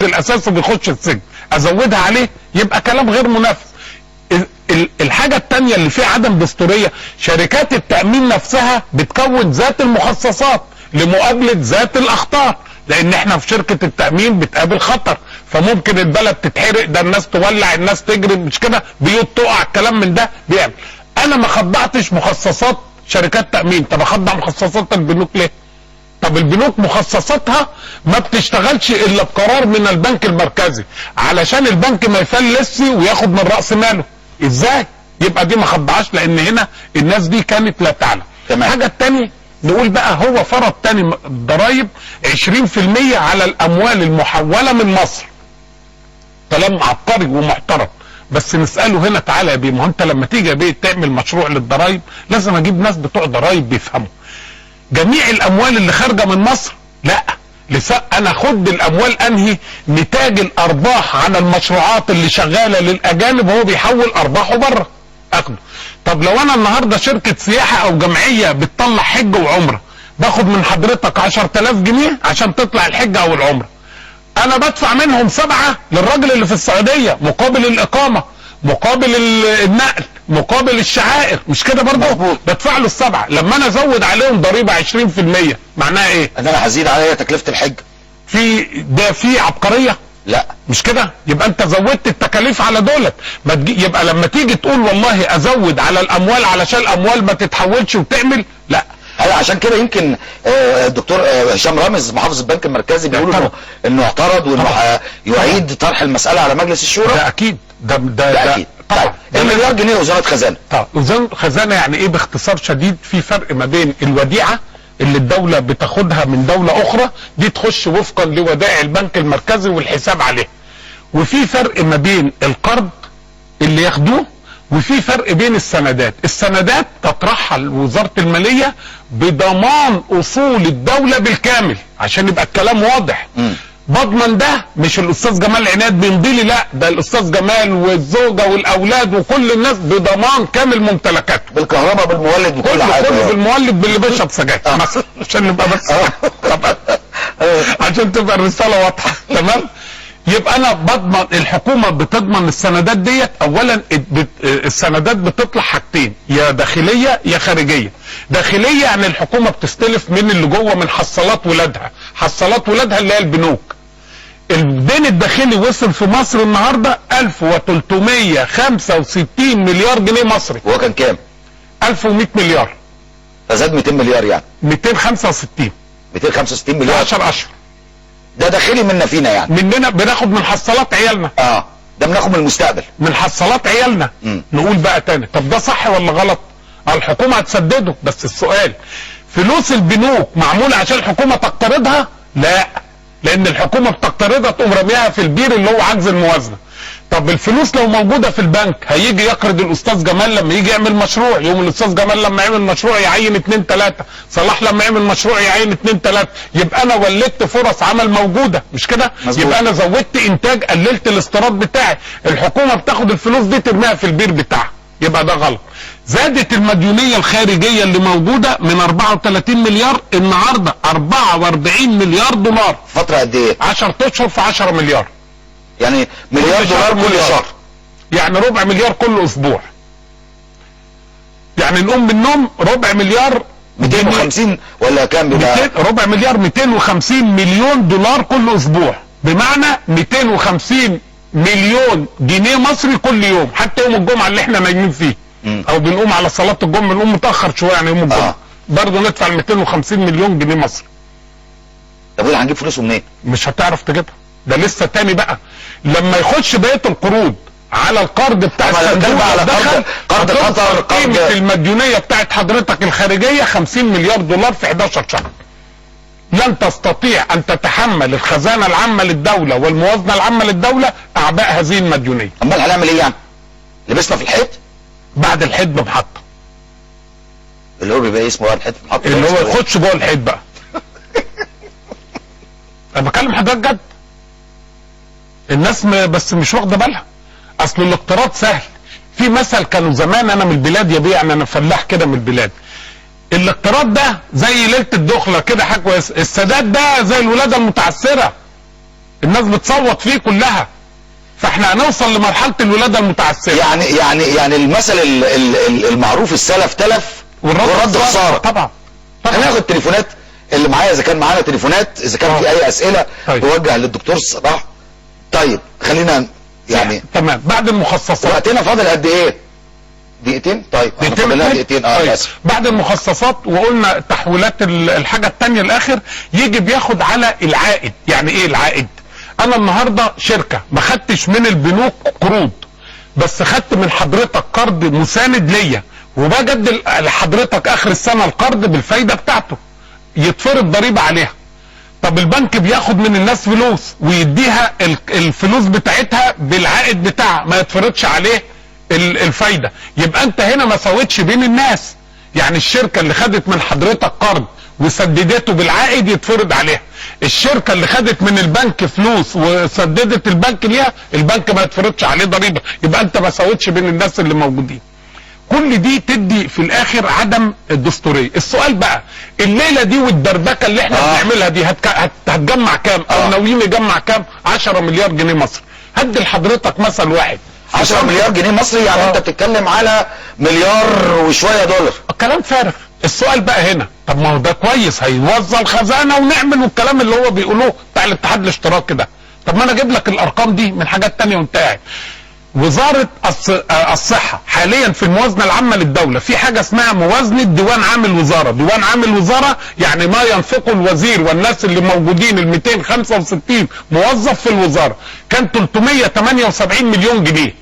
الاساس وبيخش السجن ازودها عليه؟ يبقى كلام غير منافس. الحاجه الثانيه اللي فيها عدم دستوريه، شركات التامين نفسها بتكون ذات المخصصات لمقابله ذات الاخطار، لان احنا في شركه التامين بتقابل خطر، فممكن البلد تتحرق، ده الناس تولع، الناس تجري، مش كده، بيوت تقع، الكلام من ده بيعمل. انا ما خضعتش مخصصات شركات تامين، طب اخضع مخصصات البنوك ليه؟ طب البنوك مخصصاتها ما بتشتغلش الا بقرار من البنك المركزي، علشان البنك ما يفلسش وياخد من راس ماله. ازاي؟ يبقى دي ما خضعاش، لان هنا الناس دي كانت لا تعلم. الحاجه الثانيه نقول بقى، هو فرض تاني ضرايب 20% على الاموال المحوله من مصر. كلام عبقري ومحترم، بس نساله هنا، تعالى يا بيه، ما هو انت لما تيجي يا بيه تعمل مشروع للضرايب لازم اجيب ناس بتوع ضرايب بيفهموا. جميع الاموال اللي خارجه من مصر لا، انا خد الاموال انهي نتاج الارباح على المشروعات اللي شغاله للاجانب، وهو بيحول ارباحه بره اخده. طب لو انا النهارده شركه سياحه او جمعيه بتطلع حج وعمره، باخد من حضرتك 10000 جنيه عشان تطلع الحج او العمره، انا بدفع منهم 7 للراجل اللي في السعوديه مقابل الاقامه، مقابل النقل، مقابل الشعائر، مش كده برضه؟ بدفع له ال7. لما انا ازود عليهم ضريبه 20% معناها ايه؟ ان انا هزيد عليا تكلفه الحج. في عبقريه؟ لا مش كده؟ يبقى انت زودت التكاليف على دولت. يبقى لما تيجي تقول والله ازود على الاموال علشان الاموال ما تتحولش وتعمل، لا. هل عشان كده يمكن الدكتور هشام رامز محافظ البنك المركزي بيقول انه اعترض وانه يعيد طرح المساله على مجلس الشورى؟ ده اكيد، ده اكيد. طيب المليار جنيه وزاره خزانه. طيب وزاره خزانه يعني ايه باختصار شديد؟ في فرق ما بين الوديعه اللي الدوله بتاخدها من دوله اخرى، دي تخش وفقا لودائع البنك المركزي والحساب عليها، وفي فرق ما بين القرض اللي ياخدوه، وفي فرق بين السندات. السندات تطرحها وزاره الماليه بضمان اصول الدوله بالكامل، عشان يبقى الكلام واضح. بضمن ده مش الاستاذ جمال عناد بيمضي لي، لا، ده الاستاذ جمال والزوجه والاولاد وكل الناس بضمان كامل ممتلكاتهم، بالكهرباء، بالمولد، بكل حاجه، كله بالمولد، باللي بيشرب سجاير مثلا، عشان نبقى بس عشان تبقى الرساله واضحه. تمام؟ يبقى انا بضمن، الحكومه بتضمن السندات ديت. اولا السندات بتطلع حاجتين، يا داخليه يا خارجيه. داخليه يعني الحكومه بتستلف من اللي جوه، من حصالات ولادها، حصالات ولادها اللي هي البنوك. الدين الداخلي وصل في مصر النهارده 1365 مليار جنيه مصري. هو كان كام؟ 1100 مليار. فزاد 200 مليار يعني 265 مليار 10 اشهر. ده داخلي منا فينا يعني، مننا بناخد من حصالات عيالنا. ده بناخد من المستقبل، من حصالات عيالنا. نقول بقى تاني، طب ده صح ولا غلط؟ الحكومه هتسدده، بس السؤال فلوس البنوك معموله عشان الحكومه تقترضها؟ لا، لان الحكومه بتقترضها تقوم راميها في البير اللي هو عجز الموازنه. طب الفلوس لو موجوده في البنك، هيجي يقرض الاستاذ جمال لما يجي يعمل مشروع، يوم الاستاذ جمال لما يعمل مشروع يعين 2 3، صلاح لما يعمل مشروع يعين 2 3، يبقى انا ولدت فرص عمل موجوده، مش كده؟ يبقى انا زودت انتاج، قللت الاستيراد بتاعي. الحكومه بتاخد الفلوس دي ترميها في البير بتاعها، يبقى ده غلط. زادت المديونيه الخارجيه اللي موجوده من 34 مليار النهارده 44 مليار دولار. فتره قد ايه؟ 10 اشهر في 10 مليار. يعني مليار دولار كل شهر، يعني ربع مليار كل اسبوع. يعني نقوم من النوم ربع مليار 250 ولا كام بيبقى؟ ربع مليار 250 مليون دولار كل اسبوع، بمعنى 250 مليون جنيه مصري كل يوم، حتى يوم الجمعه اللي احنا نايمين فيه او بنقوم على صلاه الجمعه، بنقوم متاخر شويه يعني يوم الجمعه برضه ندفع 250 مليون جنيه مصري. طب ايه هنجيب فلوسه منين؟ مش هتعرف تجيبها، ده لسه تاني بقى. لما يخش بقيه القروض على القرض بتاع الصندوق على قرض قطر، قيمه المديونيه بتاعت حضرتك الخارجيه 50 مليار دولار في 11 شهر. لن تستطيع ان تتحمل الخزانه العامه للدوله والموازنه العامه للدوله اعباء هذه المديونيه. امال هنعمل ايه يعني؟ لبسنا في الحيط؟ بعد الحيط بمحطه. اللي هو بيبقى اسمه الحيط بمحطه، اللي هو يخش جوه الحيط بقى. انا بكلم حضرتك جد. الناس بس مش واخده بالها. اصل الاقتراض سهل. في مثل كانوا زمان، انا من البلاد يا بيه، يعني انا فلاح كده من البلاد. الاقتراض ده زي ليله الدخله كده حاجه كويسه، السداد ده زي الولاده المتعسره. الناس بتصوت فيه كلها، فاحنا هنوصل لمرحله الولاده المتعسره. يعني المثل المعروف، السلف تلف والرد خساره. طبعا. هناخد التليفونات اللي معايا، اذا كان معانا تليفونات، اذا كان في اي اسئله توجه للدكتور صلاح. طيب خلينا يعني تمام. بعد المخصصات وقتنا فاضل قد ايه؟ دقيقتين. طيب دقيقتين. طيب. بعد المخصصات وقلنا تحويلات الحاجه الثانيه الاخر، يجي بياخد على العائد. يعني ايه العائد؟ انا النهارده شركه ما خدتش من البنوك قروض، بس خدت من حضرتك قرض مساند ليا، وبجد لحضرتك اخر السنه القرض بالفايده بتاعته، يتفرض ضريبه عليها. طب البنك بياخد من الناس فلوس ويديها الفلوس بتاعتها بالعائد بتاعها، ما يتفرضش عليه الفايده. يبقى انت هنا ما سويتش بين الناس. يعني الشركه اللي خدت من حضرتك قرض وسددته بالعائد يتفرض عليها، الشركه اللي خدت من البنك فلوس وسددت البنك ليها، البنك ما يتفرضش عليه ضريبه. يبقى انت ما سويتش بين الناس اللي موجودين. كل دي تدي في الاخر عدم الدستوريه. السؤال بقى، الليله دي والدربكه اللي احنا بنعملها دي هتجمع كام؟ او ناويين يجمع كام؟ 10 مليار جنيه مصري. هدي لحضرتك مثل واحد، 10 مليار جنيه مصري، يعني انت بتتكلم على مليار وشويه دولار. كلام فارغ. السؤال بقى هنا، طب ما هو ده كويس، هيوزع الخزانه ونعمل والكلام اللي هو بيقولوه بتاع الاتحاد الاشتراكي ده. طب ما انا اجيب لك الارقام دي من حاجات تانية وانت قاعد. وزاره الصحه حاليا في الموازنه العامه للدوله في حاجه اسمها موازنه ديوان عام الوزاره. ديوان عام الوزاره يعني ما ينفقه الوزير والناس اللي موجودين ال 265 موظف في الوزاره، كان 378 مليون جنيه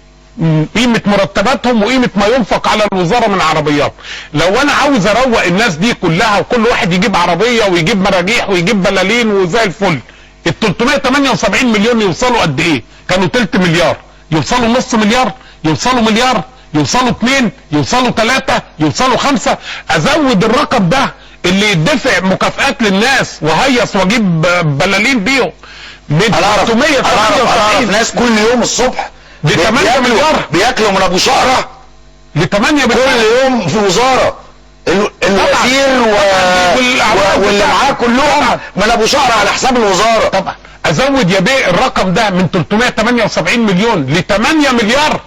قيمه مرتباتهم وقيمه ما ينفق على الوزاره من عربيات. لو انا عاوز اروق الناس دي كلها وكل واحد يجيب عربيه ويجيب مراجيح ويجيب بلالين وزي الفل، ال 378 مليون يوصلوا قد ايه؟ كانوا تلت مليار، يوصلوا نص مليار، يوصلوا مليار، يوصلوا 2، يوصلوا 3، يوصلوا 5. ازود الرقم ده اللي يدفع مكافآت للناس وهيص واجيب بلالين بيهم من 378 ناس كل يوم الصبح ب 8 مليار بياكلوا من ابو شقره ب 8 كل يوم في وزاره. الوزير واللي معاه كلهم من ابو شقره على حساب الوزاره. طبعا ازود يا بيه الرقم ده من 378 مليون ل 8 مليار،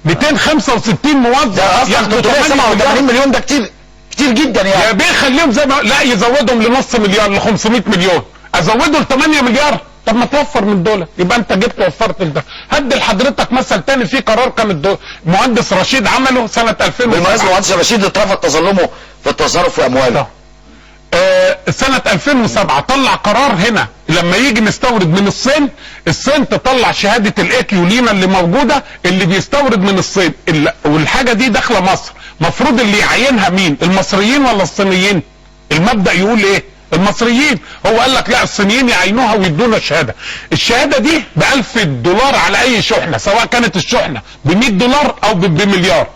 265 موظف. ده اصلا 387 مليون، ده كتير جدا يعني. يا بيه خليهم زي ما لا، يزودهم لنص مليار، ل 500 مليون، ازودهم ل 8 مليار. طب ما توفر من دول، يبقى انت جبت وفرت لده. هدي لحضرتك مثل تاني، في قرار كان المهندس رشيد عمله سنه 2007. بالمناسبه المهندس رشيد اترفض تظلمه في التصرف في امواله. سنة 2007 طلع قرار هنا لما يجي نستورد من الصين تطلع شهادة الاكيو لينا اللي موجودة اللي بيستورد من الصين، والحاجة دي داخلة مصر. مفروض اللي يعينها مين؟ المصريين ولا الصينيين؟ المبدأ يقول ايه؟ المصريين. هو قال لك لا، الصينيين يعينوها ويدونا الشهادة. الشهادة دي ب$1000 على اي شحنة، سواء كانت الشحنة ب$100 او بمليار.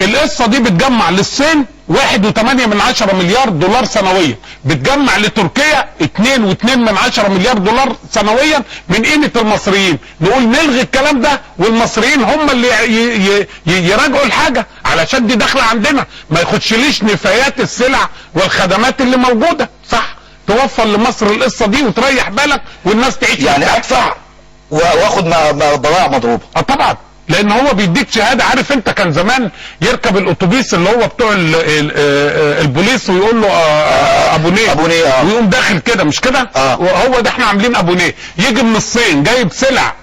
القصة دي بتجمع للصين 1.8 مليار دولار سنويا، بتجمع لتركيا 2.2 مليار دولار سنويا من قيمة المصريين. نقول نلغي الكلام ده والمصريين هم اللي يراجعوا الحاجة، علشان دي داخلة عندنا، ما ياخدشليش نفايات السلع والخدمات اللي موجودة. صح؟ توفر لمصر القصة دي وتريح بالك والناس تعيش يعني ادفع واخد بضائع مضروبة. طبعا، لان هو بيديك شهاده. عارف انت كان زمان يركب الاتوبيس اللي هو بتوع البوليس ويقول له ابونيه ويقوم داخل كده، مش كده؟ وهو ده احنا عاملين ابونيه. يجي من الصين جايب سلع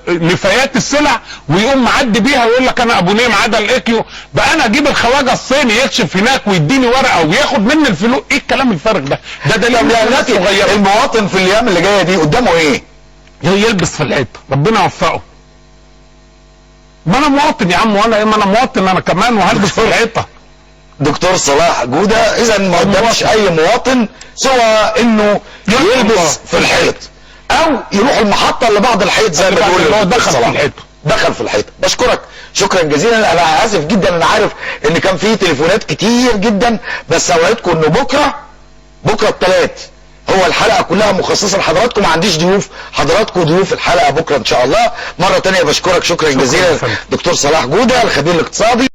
نفايات السلع ويقوم معدي بيها ويقول لك انا ابونيه ما عدا الاكيو. بقى انا اجيب الخواجه الصيني يكشف هناك ويديني ورقه وياخد مني الفلوس. ايه الكلام الفارغ ده؟ ده دليل المواطن في الايام اللي جايه دي قدامه ايه؟ يلبس في الحيطه، ربنا يوفقه. ما انا مواطن يا عم، وانا ما انا مواطن انا كمان وهلبس في الحيطه. دكتور صلاح جوده، اذا ما قدامش اي مواطن سوى انه يلبس في الحيط او يروح المحطه اللي بعد الحيط زي ما بيقول. اللي هو دخل في الحيطه. دخل في الحيطه. بشكرك شكرا جزيلا. انا اسف جدا، انا عارف ان كان في تليفونات كتير جدا، بس اوعدكم انه بكره الثلاث هو الحلقه كلها مخصصه لحضراتكم. ما عنديش ضيوف، حضراتكم ضيوف الحلقه بكره ان شاء الله. مره ثانيه بشكرك شكرا جزيلا دكتور صلاح جوده الخبير الاقتصادي.